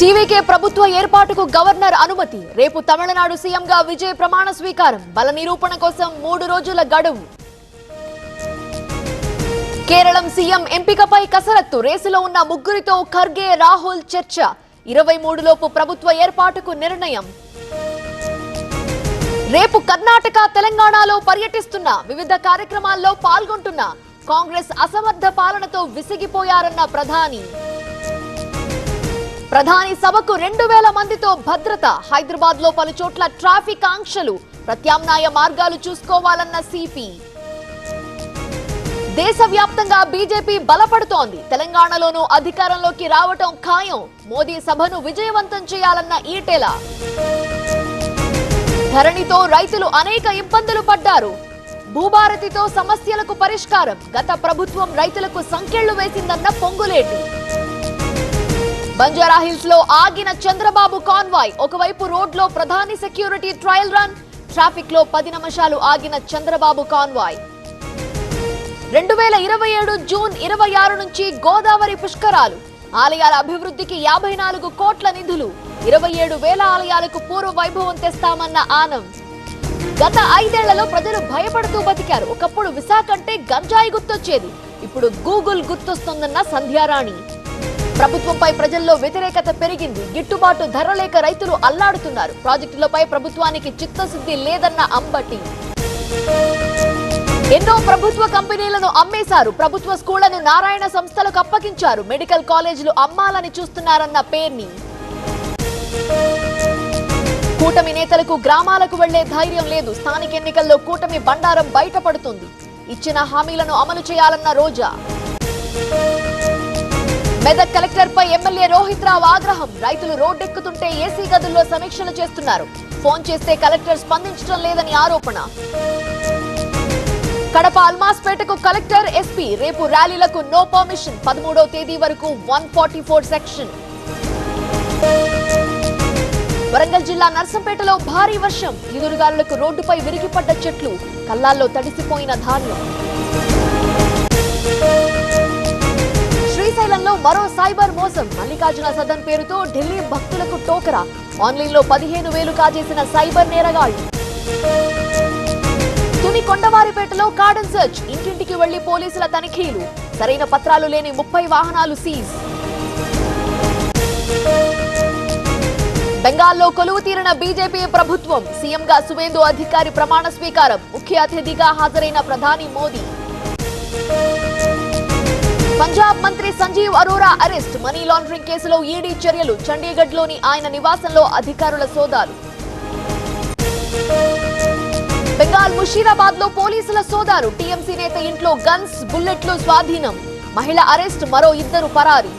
TVK ప్రభుత్వ ఏర్పాటుకు governor అనుమతి. రేపు తమిళనాడు సీఎంగా విజయ్ ప్రమాణ స్వీకారం. బల నిరూపణ కోసం 3 రోజుల గడువు. కేరళం సీఎం ఎంపికపై కసరత్తు. రేసులో ఉన్న ముగ్గురితో ఖర్గే, రాహుల్ చర్చ. 23 లోపు ప్రభుత్వ ఏర్పాటుకు నిర్ణయం. రేపు కర్ణాటక, తెలంగాణలో పర్యటిస్తున్న, వివిధ కార్యక్రమాల్లో పాల్గొంటున్న కాంగ్రెస్ అసమర్థ పాలనతో విసిగిపోయారన్న ప్రధాని సభకు 2000 మందితో భద్రత. హైదరాబాద్ లో పలు చోట్ల ట్రాఫిక్ ఆంక్షలు. ప్రత్యామ్నాయ మార్గాలు చూసుకోవాలన్న సిపి. దేశవ్యాప్తంగా బీజేపీ బలపడుతోంది. తెలంగాణలోనూ అధికారంలోకి రావటం ఖాయం. మోదీ సభను విజయవంతం చేయాలన్న ఈటెల. ధరణితో రైతులు అనేక ఇబ్బందులు పడ్డారు. భూభారతితో సమస్యలకు పరిష్కారం. గత ప్రభుత్వం రైతులకు సంకెళ్లు వేసిందన్న పొంగులేటి. బంజారాహిల్స్ లో ఆగిన చంద్రబాబు కాన్వాయ్. ఒకవైపు రోడ్లో ప్రధాని సెక్యూరిటీ ట్రయల్ రన్. ట్రాఫిక్ లో 10 నిమిషాలు ఆగిన చంద్రబాబు కాన్వాయ్. 2027 జూన్ 26 నుంచి గోదావరి పుష్కరాలు. ఆలయాల అభివృద్ధికి 54 కోట్ల నిధులు. 27,000 ఆలయాలకు పూర్వ వైభవం తెస్తామన్న ఆనం. గత 5 ఏళ్లలో ప్రజలు భయపడుతూ బతికారు. ఒకప్పుడు విశాఖ అంటే గంజాయి గుర్తొచ్చేది. ఇప్పుడు గూగుల్ గుర్తొస్తుందన్న సంధ్యారాణి. ప్రభుత్వంపై ప్రజల్లో వ్యతిరేకత పెరిగింది. గిట్టుబాటు ధర లేక రైతులు అల్లాడుతున్నారు. ప్రాజెక్టులపై ప్రభుత్వానికి చిత్తశుద్ధి లేదన్న అంబటి. ఎన్నో ప్రభుత్వ కంపెనీలను అమ్మేశారు. ప్రభుత్వ స్కూళ్లను నారాయణ సంస్థలకు అప్పగించారు. మెడికల్ కాలేజీలు అమ్మాలని చూస్తున్నారన్న పేర్ని. కూటమి నేతలకు గ్రామాలకు వెళ్లే ధైర్యం లేదు. స్థానిక ఎన్నికల్లో కూటమి బండారం బయటపడుతుంది. ఇచ్చిన హామీలను అమలు చేయాలన్న రోజా. మెదక్ కలెక్టర్ పై ఎమ్మెల్యే రోహిత్ రావు ఆగ్రహం. రైతులు రోడ్డెక్కుతుంటే ఏసీ గదుల్లో సమీక్షలు చేస్తున్నారు. ఫోన్ చేస్తే కలెక్టర్ స్పందించడం లేదని ఆరోపణ. కడప అల్మాస్పేటకు కలెక్టర్, ఎస్పీ. రేపు ర్యాలీలకు నో పర్మిషన్. 13వ తేదీ వరకు 144 సెక్షన్. వరంగల్ జిల్లా నర్సంపేటలో భారీ వర్షం. ఈదురుగాలులకు రోడ్డుపై విరిగిపడ్డ చెట్లు. కల్లాల్లో తడిసిపోయిన ధాన్యం. శ్రీశైలంలో మరో సైబర్ మోసం. మల్లికార్జున సదన్ పేరుతో ఢిల్లీ భక్తులకు టోకరా. ఆన్లైన్లో 15,000 కాజేసిన సైబర్ నేరగాళ్లు. తుని కొండవారిపేటలో కార్డన్ సెర్చ్. ఇంటింటికి వెళ్లి పోలీసుల తనిఖీలు. సరైన పత్రాలు లేని 30 వాహనాలు సీజ్. బెంగాల్లో కొలువు తీరిన బీజేపీ ప్రభుత్వం. సీఎంగా సువేందు అధికారి ప్రమాణ స్వీకారం. ముఖ్య అతిథిగా హాజరైన ప్రధాని మోదీ. పంజాబ్ మంత్రి Sanjeev Arora arrest. Money laundering కేసులో ఈడీ చర్యలు. చండీగఢ్ లోని ఆయన నివాసంలో అధికారుల సోదాలు. బెంగాల్ ముషీరాబాద్ లో పోలీసుల సోదాలు. టీఎంసీ నేత ఇంట్లో గన్స్, బుల్లెట్లు స్వాధీనం. మహిళ అరెస్ట్. మరో 2 పరారీ.